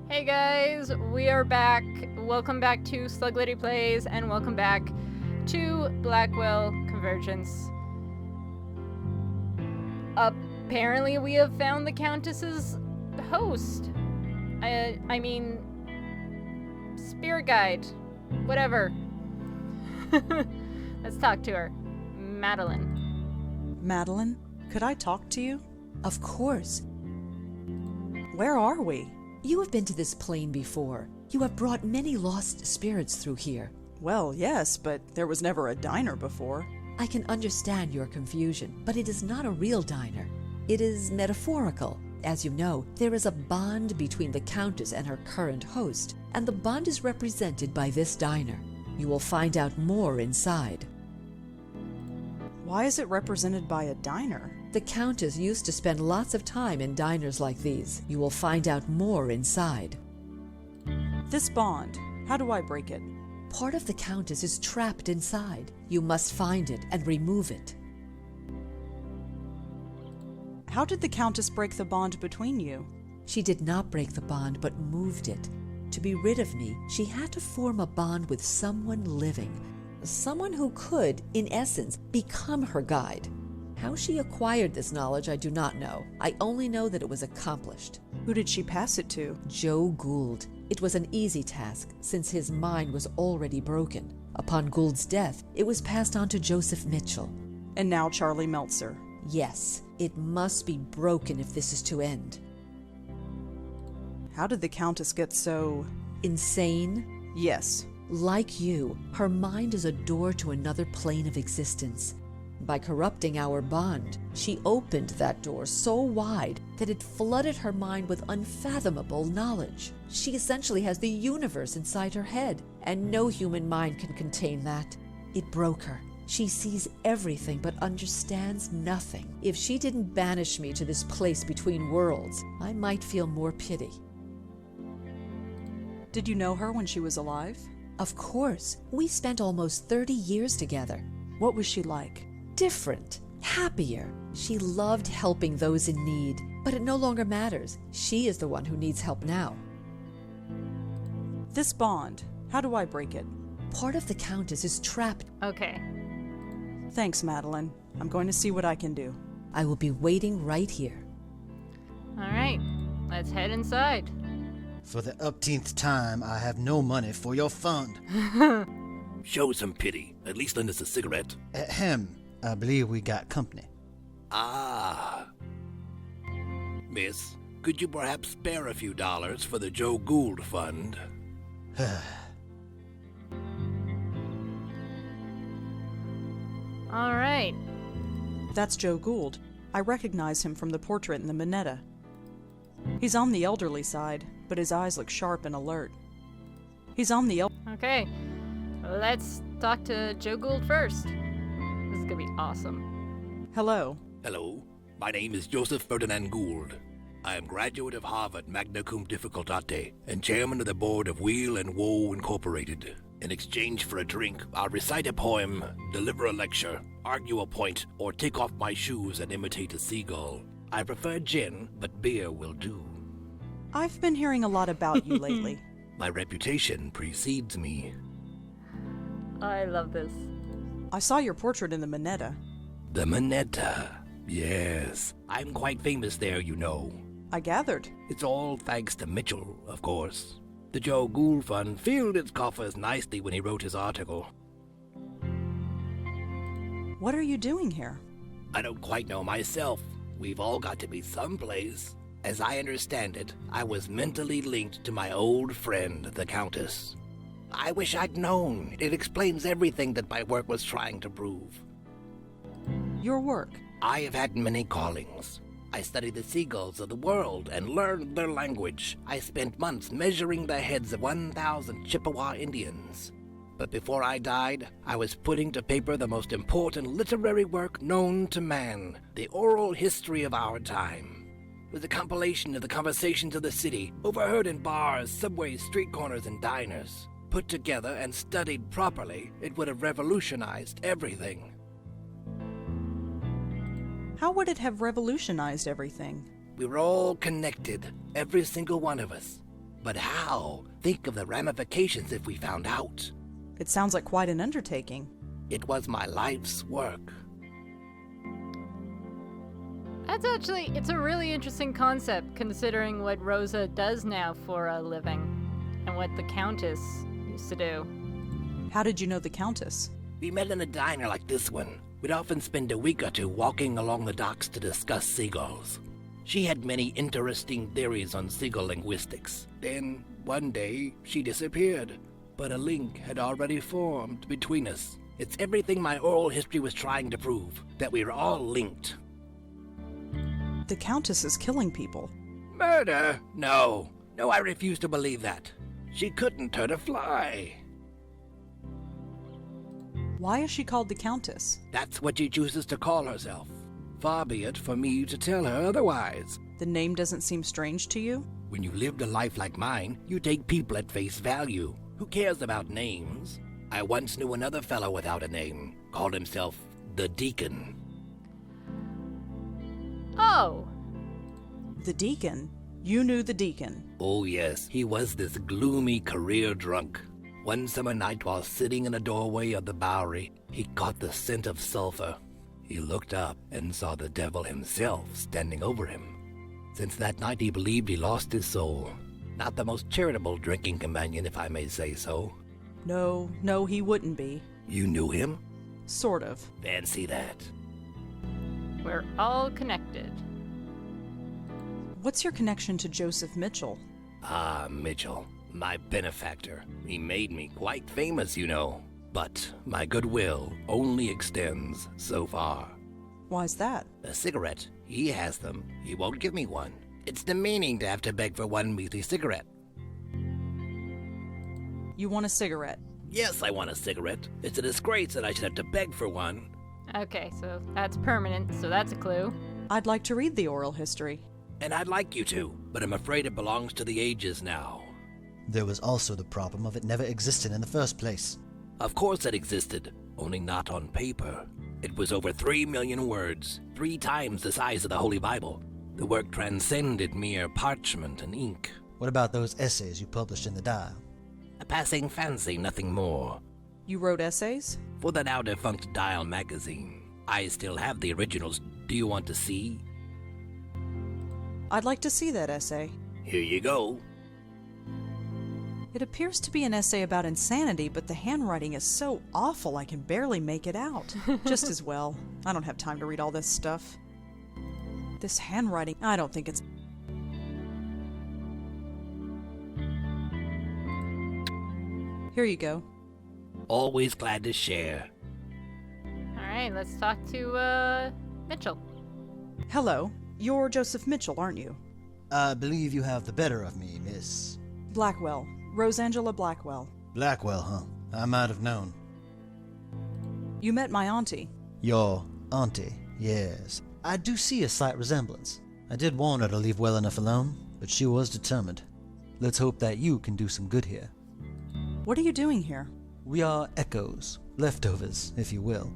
Hey guys, we are back. Welcome back to Sluglady Plays, and welcome back to Blackwell Convergence. Apparently we have found the Countess's host. I mean, spirit guide. Whatever. Let's talk to her. Madeline. Madeline, could I talk to you? Of course. Where are we? You have been to this plane before. You have brought many lost spirits through here. Well, yes, but there was never a diner before. I can understand your confusion, but it is not a real diner. It is metaphorical. As you know, there is a bond between the Countess and her current host, and the bond is represented by this diner. You will find out more inside. Why is it represented by a diner? The Countess used to spend lots of time in diners like these. You will find out more inside. This bond, how do I break it? Part of the Countess is trapped inside. You must find it and remove it. How did the Countess break the bond between you? She did not break the bond, but moved it. To be rid of me, she had to form a bond with someone living. Someone who could, in essence, become her guide. How she acquired this knowledge, I do not know. I only know that it was accomplished. Who did she pass it to? Joe Gould. It was an easy task, since his mind was already broken. Upon Gould's death, it was passed on to Joseph Mitchell. And now Charlie Meltzer. Yes, it must be broken if this is to end. How did the Countess get so... insane? Yes. Like you, her mind is a door to another plane of existence. By corrupting our bond, she opened that door so wide that it flooded her mind with unfathomable knowledge. She essentially has the universe inside her head, and no human mind can contain that. It broke her. She sees everything but understands nothing. If she didn't banish me to this place between worlds, I might feel more pity. Did you know her when she was alive? Of course. We spent almost 30 years together. What was she like? Different, happier. She loved helping those in need, but it no longer matters. She is the one who needs help now. This bond, how do I break it? Part of the Countess is trapped. Okay. Thanks, Madeline. I'm going to see what I can do. I will be waiting right here. Alright, let's head inside. For the upteenth time, I have no money for your fund. Show some pity. At least lend us a cigarette. Ahem. I believe we got company. Ah. Miss, could you perhaps spare a few dollars for the Joe Gould Fund? Alright. That's Joe Gould. I recognize him from the portrait in the Minetta. He's on the elderly side, but his eyes look sharp and alert. He's on the Okay. Let's talk to Joe Gould first. This is gonna be awesome. Hello. Hello, my name is Joseph Ferdinand Gould. I am graduate of Harvard magna cum difficultate and chairman of the board of Wheel and Woe Incorporated. In exchange for a drink, I'll recite a poem, deliver a lecture, argue a point, or take off my shoes and imitate a seagull. I prefer gin, but beer will do. I've been hearing a lot about you lately. My reputation precedes me. I love this. I saw your portrait in the Minetta. The Minetta. Yes, I'm quite famous there, you know. I gathered. It's all thanks to Mitchell, of course. The Joe Gould Fund filled its coffers nicely when he wrote his article. What are you doing here? I don't quite know myself. We've all got to be someplace. As I understand it, I was mentally linked to my old friend, the Countess. I wish I'd known. It explains everything that my work was trying to prove. Your work. I have had many callings. I studied the seagulls of the world and learned their language. I spent months measuring the heads of 1,000 Chippewa Indians. But before I died, I was putting to paper the most important literary work known to man, the oral history of our time. It was a compilation of the conversations of the city, overheard in bars, subways, street corners, and diners. Put together and studied properly, it would have revolutionized everything. How would it have revolutionized everything? We were all connected, every single one of us. But how? Think of the ramifications if we found out. It sounds like quite an undertaking. It was my life's work. It's a really interesting concept considering what Rosa does now for a living and what the Countess used to do. How did you know the Countess? We met in a diner like this one. We'd often spend a week or two walking along the docks to discuss seagulls. She had many interesting theories on seagull linguistics. Then, one day, she disappeared. But a link had already formed between us. It's everything my oral history was trying to prove, that we were all linked. The Countess is killing people. Murder? No. No, I refuse to believe that. She couldn't hurt a fly. Why is she called the Countess? That's what she chooses to call herself. Far be it for me to tell her otherwise. The name doesn't seem strange to you? When you lived a life like mine, you take people at face value. Who cares about names? I once knew another fellow without a name. Called himself the Deacon. Oh! The Deacon? You knew the Deacon? Oh yes, he was this gloomy career drunk. One summer night while sitting in a doorway of the Bowery, he caught the scent of sulfur. He looked up and saw the devil himself standing over him. Since that night he believed he lost his soul. Not the most charitable drinking companion, if I may say so. No, he wouldn't be. You knew him? Sort of. Fancy that. We're all connected. What's your connection to Joseph Mitchell? Ah, Mitchell, my benefactor. He made me quite famous, you know. But my goodwill only extends so far. Why's that? A cigarette. He has them. He won't give me one. It's demeaning to have to beg for one measly cigarette. You want a cigarette? Yes, I want a cigarette. It's a disgrace that I should have to beg for one. Okay, so that's permanent, so that's a clue. I'd like to read the oral history. And I'd like you to, but I'm afraid it belongs to the ages now. There was also the problem of it never existing in the first place. Of course it existed, only not on paper. It was over 3 million words, 3 times the size of the Holy Bible. The work transcended mere parchment and ink. What about those essays you published in the Dial? A passing fancy, nothing more. You wrote essays? For the now-defunct Dial magazine. I still have the originals. Do you want to see? I'd like to see that essay. Here you go. It appears to be an essay about insanity, but the handwriting is so awful I can barely make it out. Just as well. I don't have time to read all this stuff. This handwriting, I don't think it's... Here you go. Always glad to share. Alright, let's talk to, Mitchell. Hello. You're Joseph Mitchell, aren't you? I believe you have the better of me, Miss... Blackwell. Rosangela Blackwell. Blackwell, huh? I might have known. You met my auntie. Your auntie, yes. I do see a slight resemblance. I did warn her to leave well enough alone, but she was determined. Let's hope that you can do some good here. What are you doing here? We are echoes, leftovers, if you will.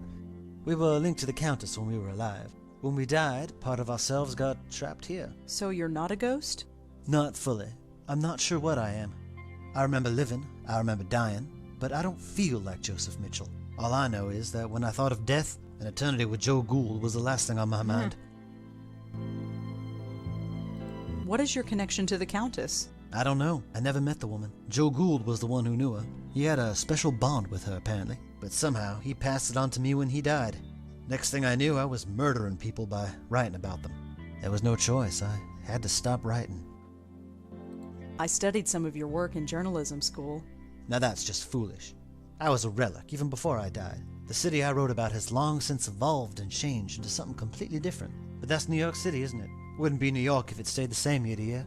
We were linked to the Countess when we were alive. When we died, part of ourselves got trapped here. So you're not a ghost? Not fully. I'm not sure what I am. I remember living, I remember dying, but I don't feel like Joseph Mitchell. All I know is that when I thought of death, an eternity with Joe Gould was the last thing on my mind. What is your connection to the Countess? I don't know. I never met the woman. Joe Gould was the one who knew her. He had a special bond with her, apparently. But somehow, he passed it on to me when he died. Next thing I knew, I was murdering people by writing about them. There was no choice. I had to stop writing. I studied some of your work in journalism school. Now that's just foolish. I was a relic, even before I died. The city I wrote about has long since evolved and changed into something completely different. But that's New York City, isn't it? Wouldn't be New York if it stayed the same year to year.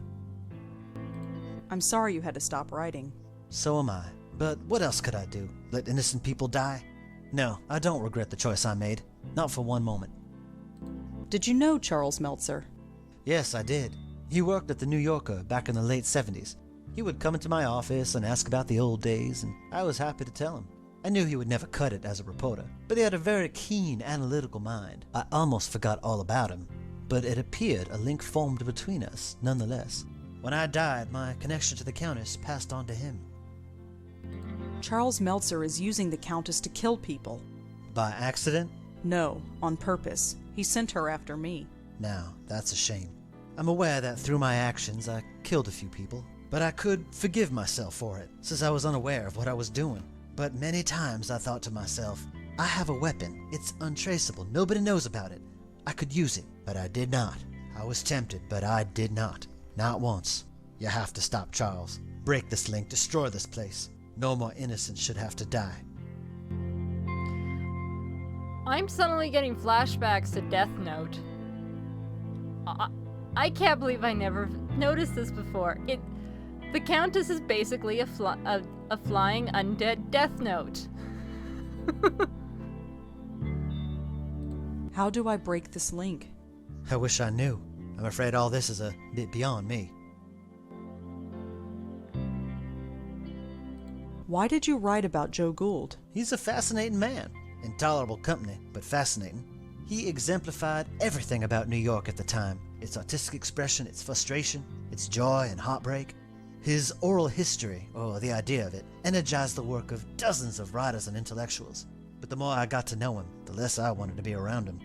I'm sorry you had to stop writing. So am I. But what else could I do? Let innocent people die? No, I don't regret the choice I made. Not for one moment. Did you know Charles Meltzer? Yes, I did. He worked at the New Yorker back in the late 70s. He would come into my office and ask about the old days, and I was happy to tell him. I knew he would never cut it as a reporter, but he had a very keen, analytical mind. I almost forgot all about him, but it appeared a link formed between us, nonetheless. When I died, my connection to the Countess passed on to him. Charles Meltzer is using the Countess to kill people. By accident? No, on purpose. He sent her after me. Now, that's a shame. I'm aware that through my actions I killed a few people, but I could forgive myself for it, since I was unaware of what I was doing. But many times I thought to myself, I have a weapon. It's untraceable. Nobody knows about it. I could use it, but I did not. I was tempted, but I did not. Not once. You have to stop, Charles. Break this link. Destroy this place. No more innocents should have to die. I'm suddenly getting flashbacks to Death Note. I can't believe I never noticed this before. The Countess is basically a flying undead Death Note. How do I break this link? I wish I knew. I'm afraid all this is a bit beyond me. Why did you write about Joe Gould? He's a fascinating man. Intolerable company, but fascinating. He exemplified everything about New York at the time. Its artistic expression, its frustration, its joy and heartbreak. His oral history, or the idea of it, energized the work of dozens of writers and intellectuals. But the more I got to know him, the less I wanted to be around him.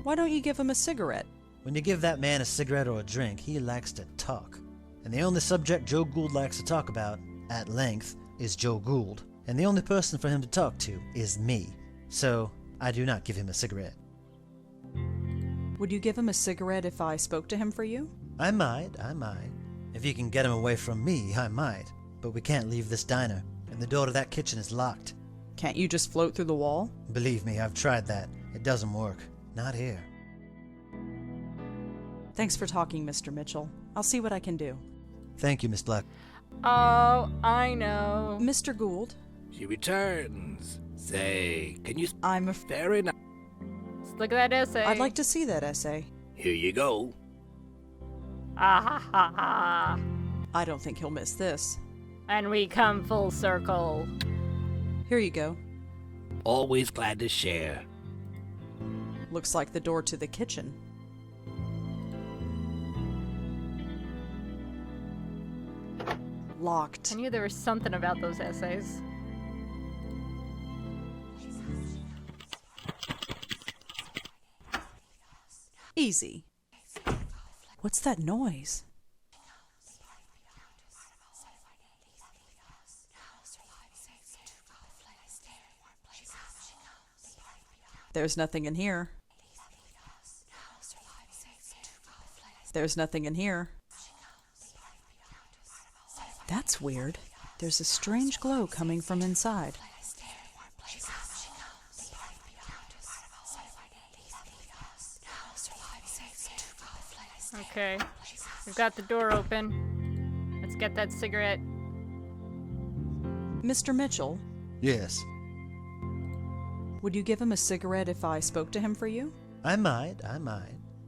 Why don't you give him a cigarette? When you give that man a cigarette or a drink, he likes to talk. And the only subject Joe Gould likes to talk about, at length, is Joe Gould. And the only person for him to talk to is me. So, I do not give him a cigarette. Would you give him a cigarette if I spoke to him for you? I might. If you can get him away from me, I might. But we can't leave this diner, and the door to that kitchen is locked. Can't you just float through the wall? Believe me, I've tried that. It doesn't work. Not here. Thanks for talking, Mr. Mitchell. I'll see what I can do. Thank you, Miss Black. Oh, I know. Mr. Gould? She returns. Say, can you... I'm Fair enough. Let's look at that essay. I'd like to see that essay. Here you go. Ah ha ha ha. I don't think he'll miss this. And we come full circle. Here you go. Always glad to share. Looks like the door to the kitchen. Locked. I knew there was something about those essays. Easy. What's that noise? There's nothing in here. There's nothing in here. That's weird. There's a strange glow coming from inside. Okay. We've got the door open. Let's get that cigarette. Mr. Mitchell, Yes. would you give him a cigarette if I spoke to him for you? I might.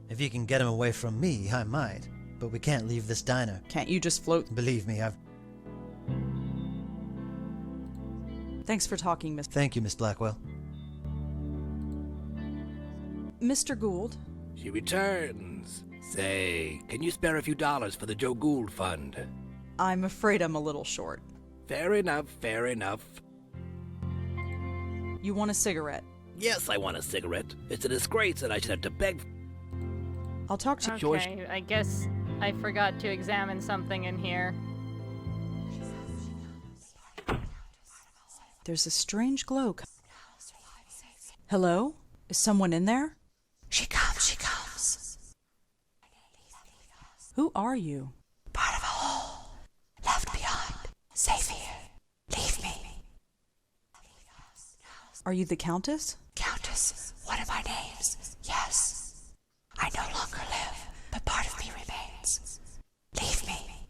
If you can get him away from me, I might. But we can't leave this diner. Can't you just float? Believe me, Thanks for talking, Mr. Thank you, Miss Blackwell. Mr. Gould. She returns. Say, can you spare a few dollars for the Joe Gould Fund? I'm afraid I'm a little short. Fair enough. You want a cigarette? Yes, I want a cigarette. It's a disgrace that I should have to beg. I'll talk to George- Okay, I guess I forgot to examine something in here. There's a strange glow. Hello? Is someone in there? She comes. Who are you? Part of a whole. Left behind. Safe here. Leave me. Are you the Countess? Countess, one of my names. Yes. I no longer live, but part of me remains. Leave me.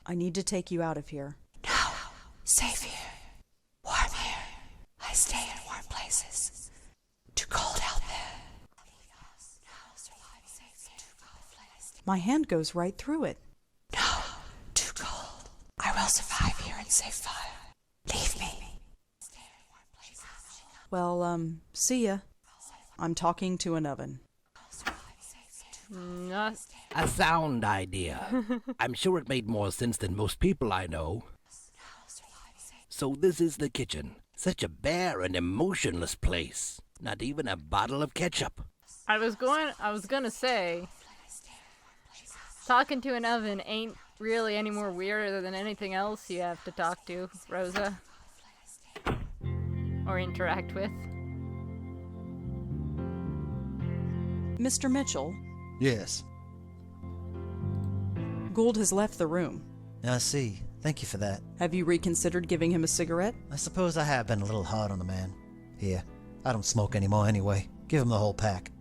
I need to take you out of here. No. Safe here. Warm here. I stay in warm places. Too cold out there. My hand goes right through it. No. Too cold. I will survive here and save fire. Leave me. Well, see ya. I'm talking to an oven. Not. A sound idea. I'm sure it made more sense than most people I know. So this is the kitchen. Such a bare and emotionless place. Not even a bottle of ketchup. I was gonna say, talking to an oven ain't really any more weirder than anything else you have to talk to, Rosa. Or interact with. Mr. Mitchell, Yes. Gould has left the room. I see. Thank you for that. Have you reconsidered giving him a cigarette? I suppose I have been a little hard on the man. Here, I don't smoke anymore anyway. Give him the whole pack.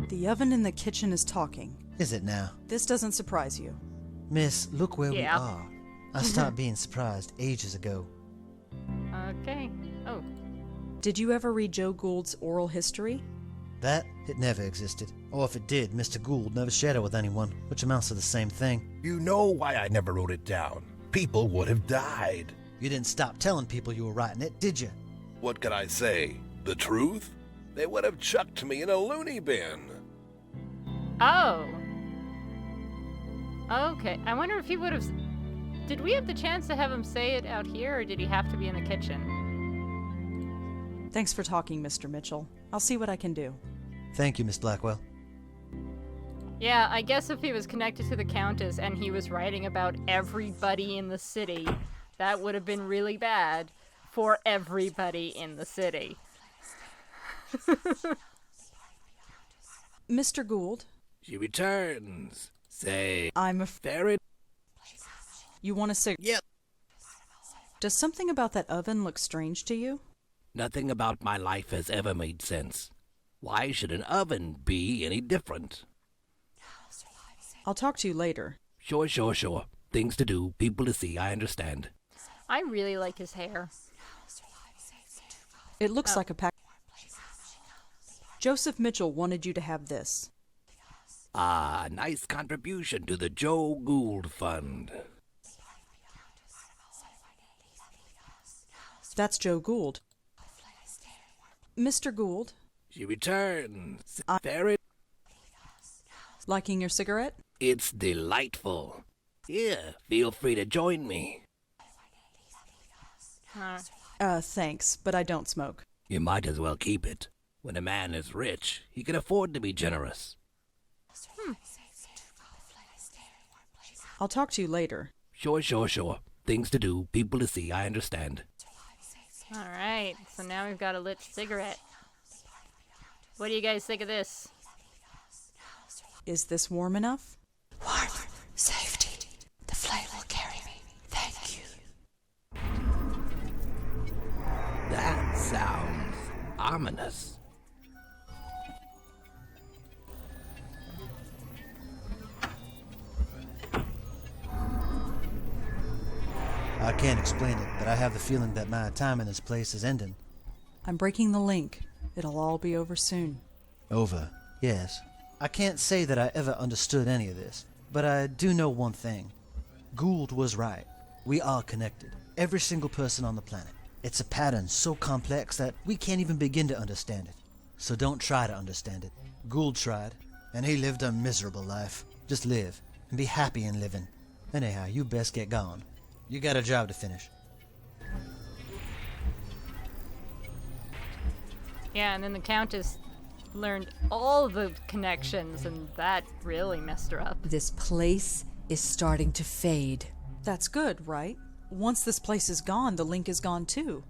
The oven in the kitchen is talking. Is it now? This doesn't surprise you. Miss, look where we Yeah. are. I stopped being surprised ages ago. Okay. Oh. Did you ever read Joe Gould's oral history? That, it never existed. Or if it did, Mr. Gould never shared it with anyone, which amounts to the same thing. You know why I never wrote it down. People would have died. You didn't stop telling people you were writing it, did you? What could I say? The truth? They would have chucked me in a loony bin. Oh. Okay. I wonder if he would have. Did we have the chance to have him say it out here, or did he have to be in the kitchen? Thanks for talking, Mr. Mitchell. I'll see what I can do. Thank you, Miss Blackwell. Yeah, I guess if he was connected to the Countess and he was writing about everybody in the city, that would have been really bad for everybody in the city. Mr. Gould, She returns. Say, I'm a... ferret. You want a cigarette? Yep. Does something about that oven look strange to you? Nothing about my life has ever made sense. Why should an oven be any different? I'll talk to you later. Sure. Things to do, people to see, I understand. I really like his hair. It looks like a pack. Joseph Mitchell wanted you to have this. Ah, nice contribution to the Joe Gould Fund. That's Joe Gould. Mr. Gould, She returns. Ferret. liking your cigarette? It's delightful. Here, feel free to join me. Thanks, but I don't smoke. You might as well keep it. When a man is rich, he can afford to be generous. I'll talk to you later. Sure. Things to do, people to see, I understand. Alright, so now we've got a lit cigarette. What do you guys think of this? Is this warm enough? Warmth, safety. The flame will carry me. Thank you. That sounds ominous. I can't explain it, but I have the feeling that my time in this place is ending. I'm breaking the link. It'll all be over soon. Over, yes. I can't say that I ever understood any of this, but I do know one thing. Gould was right. We are connected. Every single person on the planet. It's a pattern so complex that we can't even begin to understand it. So don't try to understand it. Gould tried, and he lived a miserable life. Just live, and be happy in living. Anyhow, you best get gone. You got a job to finish. Yeah, and then the Countess learned all the connections, and that really messed her up. This place is starting to fade. That's good, right? Once this place is gone, the link is gone too.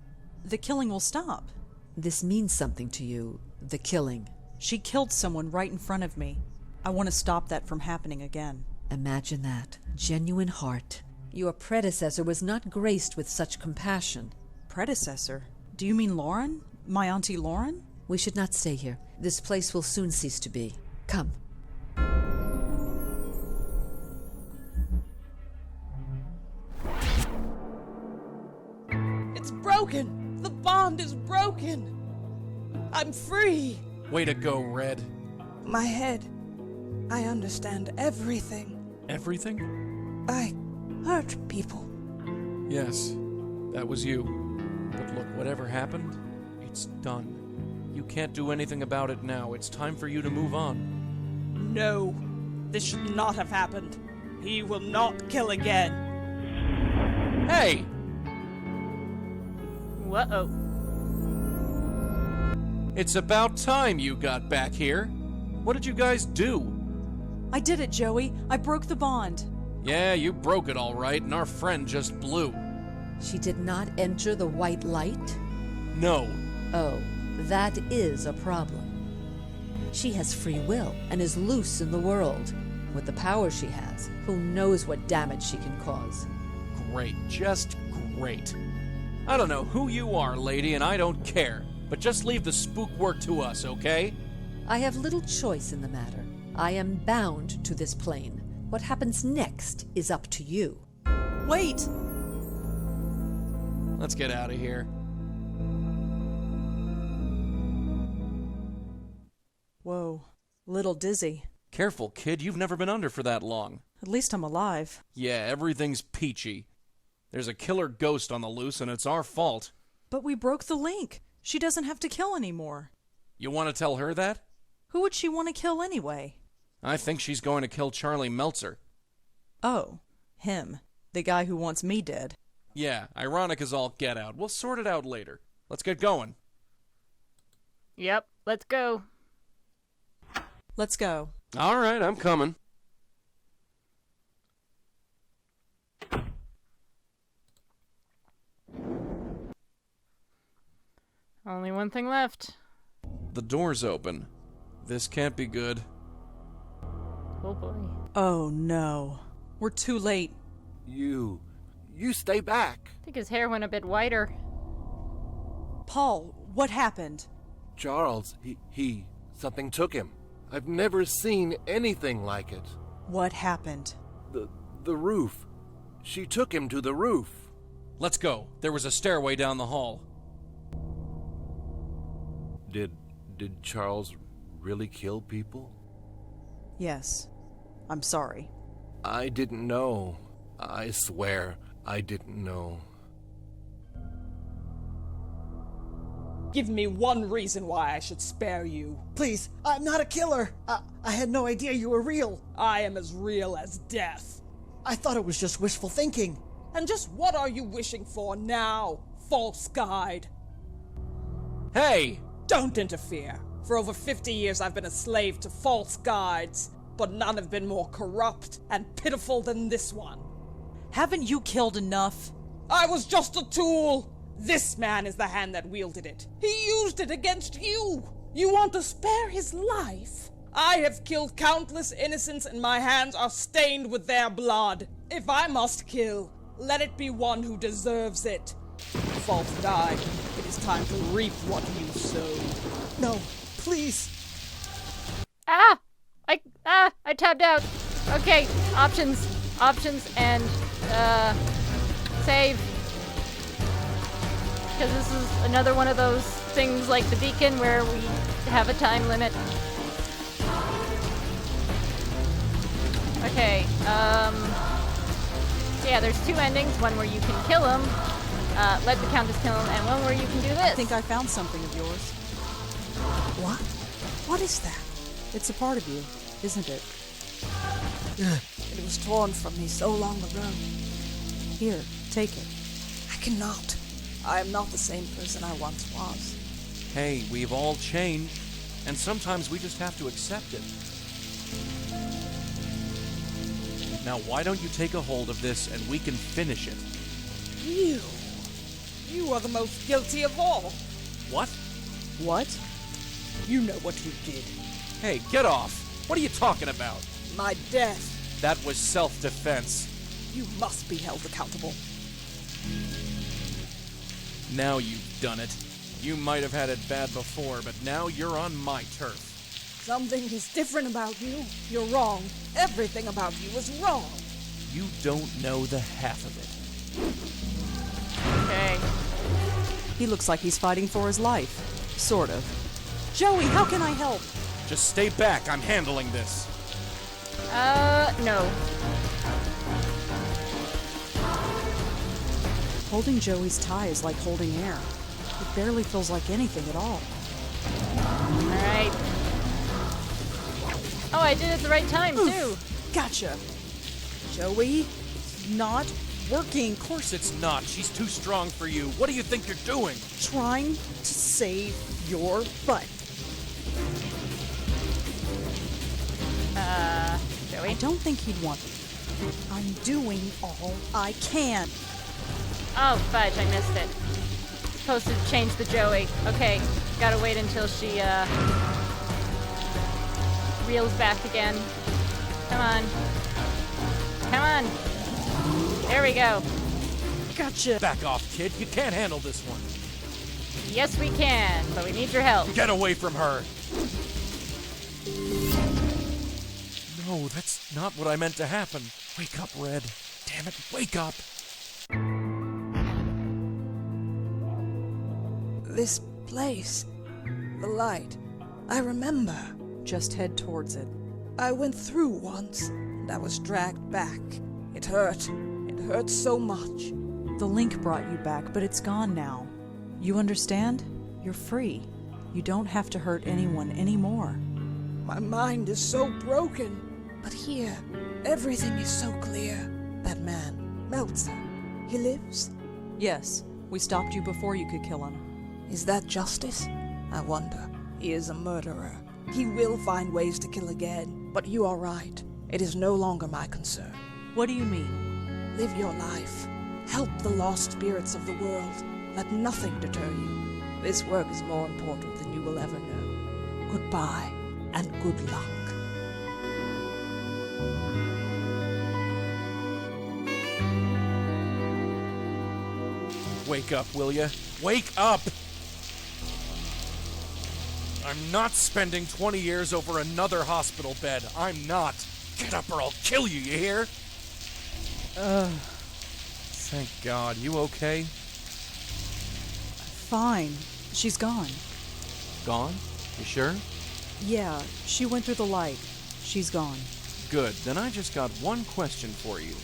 The killing will stop. This means something to you, the killing. She killed someone right in front of me. I want to stop that from happening again. Imagine that. Genuine heart. Your predecessor was not graced with such compassion. Predecessor? Do you mean Lauren? My Auntie Lauren? We should not stay here. This place will soon cease to be. Come. It's broken! The bond is broken! I'm free! Way to go, Red. My head. I understand everything. Everything? I hurt people. Yes, that was you. But look, whatever happened, it's done. You can't do anything about it now. It's time for you to move on. No, this should not have happened. He will not kill again. Hey! Whoa. It's about time you got back here. What did you guys do? I did it, Joey. I broke the bond. Yeah, you broke it all right, and our friend just blew. She did not enter the white light? No. Oh, that is a problem. She has free will and is loose in the world. With the power she has, who knows what damage she can cause. Great, just great. I don't know who you are, lady, and I don't care. But just leave the spook work to us, okay? I have little choice in the matter. I am bound to this plane. What happens next is up to you. Wait! Let's get out of here. Whoa. Little dizzy. Careful, kid. You've never been under for that long. At least I'm alive. Yeah, everything's peachy. There's a killer ghost on the loose, and it's our fault. But we broke the link. She doesn't have to kill anymore. You want to tell her that? Who would she want to kill anyway? I think she's going to kill Charlie Meltzer. Oh, him. The guy who wants me dead. Yeah, ironic as all get out. We'll sort it out later. Let's get going. Yep, let's go. Let's go. All right, I'm coming. Only one thing left. The door's open. This can't be good. Oh boy. Oh no. We're too late. You stay back. I think his hair went a bit whiter. Paul, what happened? Charles, something took him. I've never seen anything like it. What happened? The roof. She took him to the roof. Let's go. There was a stairway down the hall. Did Charles really kill people? Yes. I'm sorry. I didn't know. I swear I didn't know. Give me one reason why I should spare you. Please, I'm not a killer. I had no idea you were real. I am as real as death. I thought it was just wishful thinking. And just what are you wishing for now, false guide? Hey! Don't interfere. For over 50 years I've been a slave to false guides, but none have been more corrupt and pitiful than this one. Haven't you killed enough? I was just a tool. This man is the hand that wielded it. He used it against you. You want to spare his life? I have killed countless innocents and my hands are stained with their blood. If I must kill, let it be one who deserves it. False guide, it is time to reap what you sow. No, please. I tapped out. Okay, options, and, save. Because this is another one of those things like the beacon where we have a time limit. Okay, yeah, there's two endings. One where you can kill him, let the countess kill him, and one where you can do this. I think I found something of yours. What? What is that? It's a part of you, isn't it? It was torn from me so long ago. Here, take it. I cannot. I am not the same person I once was. Hey, we've all changed, and sometimes we just have to accept it. Now, why don't you take a hold of this and we can finish it? You are the most guilty of all. What? What? You know what you did. Hey, get off! What are you talking about? My death. That was self-defense. You must be held accountable. Now you've done it. You might have had it bad before, but now you're on my turf. Something is different about you. You're wrong. Everything about you is wrong. You don't know the half of it. Okay. He looks like he's fighting for his life. Sort of. Joey, how can I help? Just stay back. I'm handling this. No. Holding Joey's tie is like holding air. It barely feels like anything at all. Alright. Oh, I did it at the right time, too. Gotcha. Joey, not working. Of course it's not. She's too strong for you. What do you think you're doing? Trying to save your butt. Joey? I don't think he'd want me. I'm doing all I can. Oh, fudge, I missed it. Supposed to change the Joey. Okay, gotta wait until she, reels back again. Come on. Come on. There we go. Gotcha. Back off, kid. You can't handle this one. Yes, we can, but we need your help. Get away from her. No, that's not what I meant to happen. Wake up, Red. Damn it, wake up. This place. The light. I remember. Just head towards it. I went through once, and I was dragged back. It hurt. It hurt so much. The link brought you back, but it's gone now. You understand? You're free. You don't have to hurt anyone anymore. My mind is so broken. But here, everything is so clear. That man, Meltzer, he lives? Yes, we stopped you before you could kill him. Is that justice? I wonder. He is a murderer. He will find ways to kill again. But you are right. It is no longer my concern. What do you mean? Live your life. Help the lost spirits of the world. Let nothing deter you. This work is more important than you will ever know. Goodbye, and good luck. Wake up, will ya? Wake up! I'm not spending 20 years over another hospital bed. I'm not. Get up or I'll kill you, you hear? Thank God. You okay? Fine. She's gone. Gone? You sure? Yeah, she went through the light. She's gone. Good. Then I just got one question for you.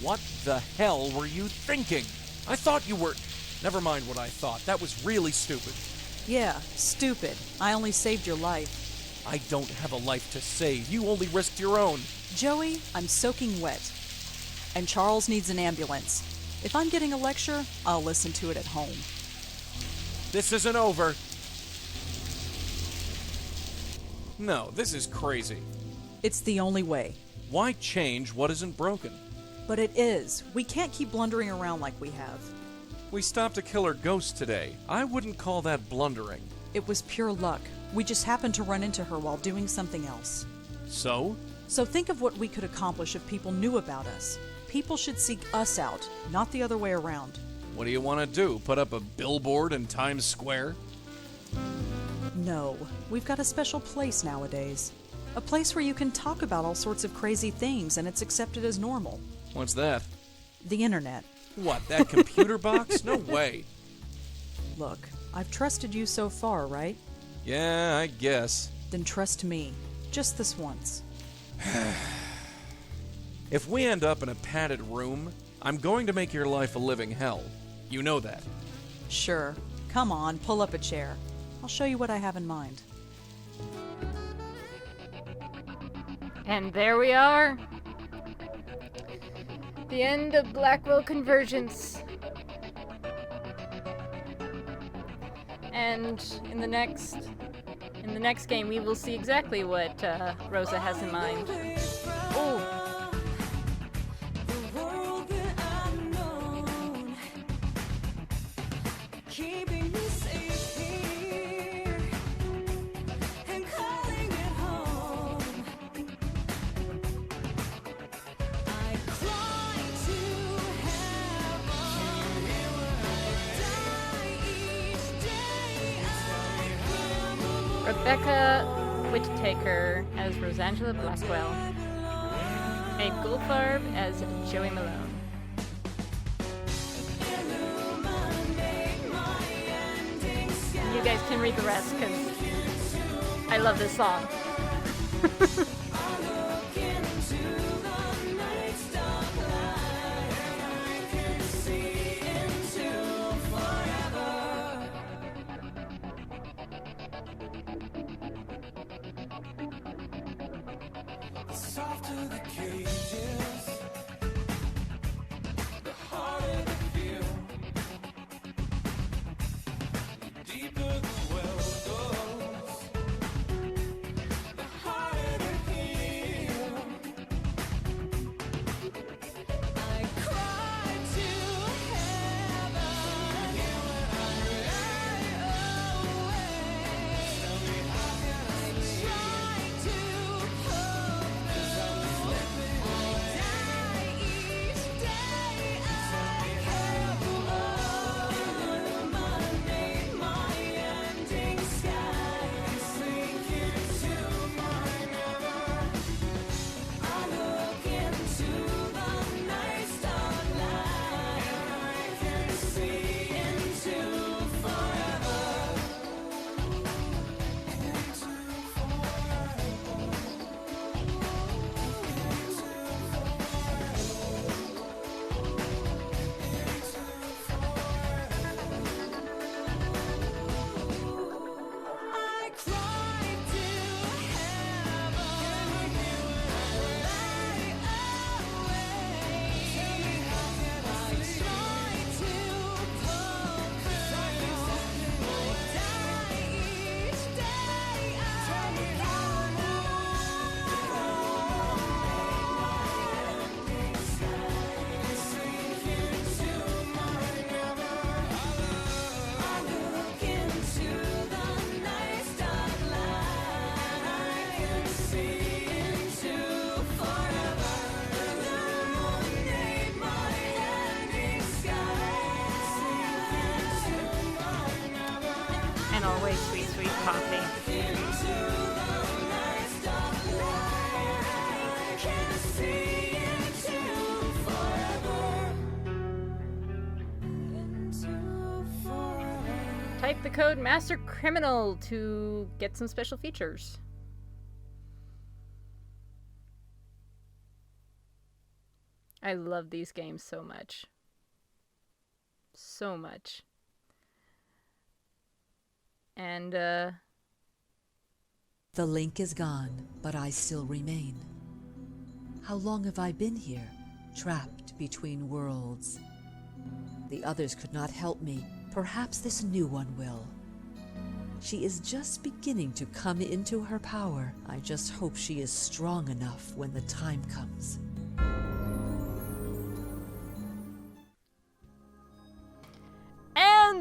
What the hell were you thinking? I thought you were... Never mind what I thought. That was really stupid. Yeah, stupid. I only saved your life. I don't have a life to save. You only risked your own. Joey, I'm soaking wet. And Charles needs an ambulance. If I'm getting a lecture, I'll listen to it at home. This isn't over. No, this is crazy. It's the only way. Why change what isn't broken? But it is. We can't keep blundering around like we have. We stopped a killer ghost today. I wouldn't call that blundering. It was pure luck. We just happened to run into her while doing something else. So? So think of what we could accomplish if people knew about us. People should seek us out, not the other way around. What do you want to do? Put up a billboard in Times Square? No. We've got a special place nowadays. A place where you can talk about all sorts of crazy things and it's accepted as normal. What's that? The internet. What, that computer box? No way. Look, I've trusted you so far, right? Yeah, I guess. Then trust me. Just this once. If we end up in a padded room, I'm going to make your life a living hell. You know that. Sure. Come on, pull up a chair. I'll show you what I have in mind. And there we are. The end of Blackwell Convergence. And in the next game, we will see exactly what Rosa has in mind. Oh. Rebecca Whittaker as Rosangela Blackwell. Abe Goldfarb as Joey Malone. You guys can read the rest because I love this song. softer the cages, the harder the feel, the deeper the well goes, the harder to heal. I cried to heaven when I lay awake. Tell me how can I tried to hope through. I die each day I have on Monday, my ending sky sink into my never. I look into the night starlight and I can see into forever. I cried to heaven when I lay awake. I tried to pull through. I die each day I count sink into my never. I look into the night starlight. I can see into forever. The moon made my ending sky sink into my never. And always sweet, sweet coffee. Into the night starlight. I can see into forever. Into forever. Type the code Master Criminal to get some special features. I love these games so much. So much. And, The link is gone, but I still remain. How long have I been here, trapped between worlds? The others could not help me. Perhaps this new one will. She is just beginning to come into her power. I just hope she is strong enough when the time comes.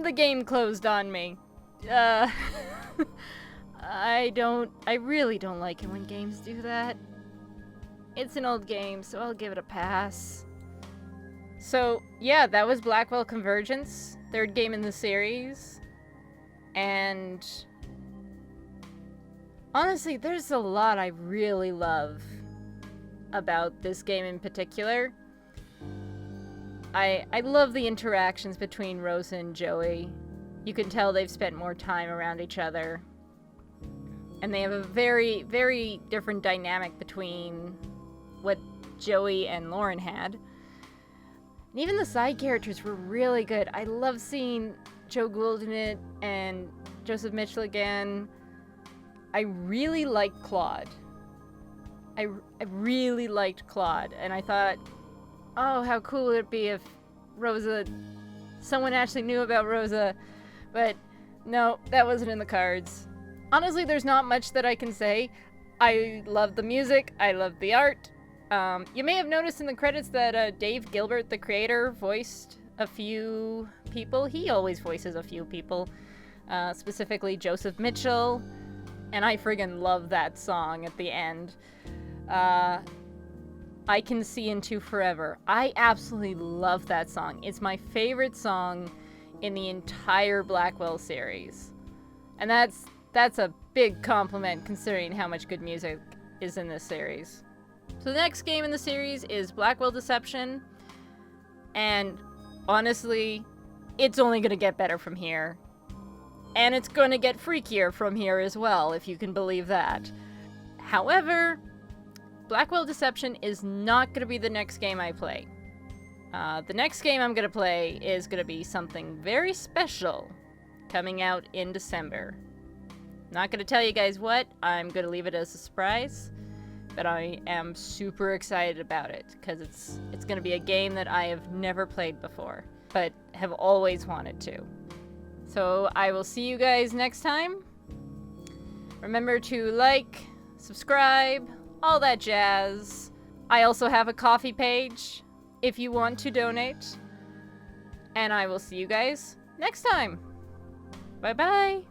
and the game closed on me. I really don't like it when games do that. It's an old game, so I'll give it a pass. So, yeah, that was Blackwell Convergence, third game in the series. And honestly, there's a lot I really love about this game in particular. I love the interactions between Rosa and Joey. You can tell they've spent more time around each other. And they have a very, very different dynamic between what Joey and Lauren had. And even the side characters were really good. I love seeing Joe Gould in it and Joseph Mitchell again. I really liked Claude. I really liked Claude. And I thought, oh, how cool would it be if someone actually knew about Rosa. But no, that wasn't in the cards. Honestly, there's not much that I can say. I love the music. I love the art. You may have noticed in the credits that Dave Gilbert, the creator, voiced a few people. He always voices a few people. Specifically Joseph Mitchell. And I friggin' love that song at the end. I Can See Into Forever. I absolutely love that song. It's my favorite song in the entire Blackwell series. And that's a big compliment considering how much good music is in this series. So the next game in the series is Blackwell Deception. And honestly, it's only going to get better from here. And it's going to get freakier from here as well, if you can believe that. However, Blackwell Deception is not going to be the next game I play. The next game I'm going to play is going to be something very special coming out in December. Not going to tell you guys what. I'm going to leave it as a surprise but I am super excited about it because it's going to be a game that I have never played before, but have always wanted to. So I will see you guys next time. Remember to like, subscribe, all that jazz. I also have a Ko-fi page if you want to donate. And I will see you guys next time. Bye-bye.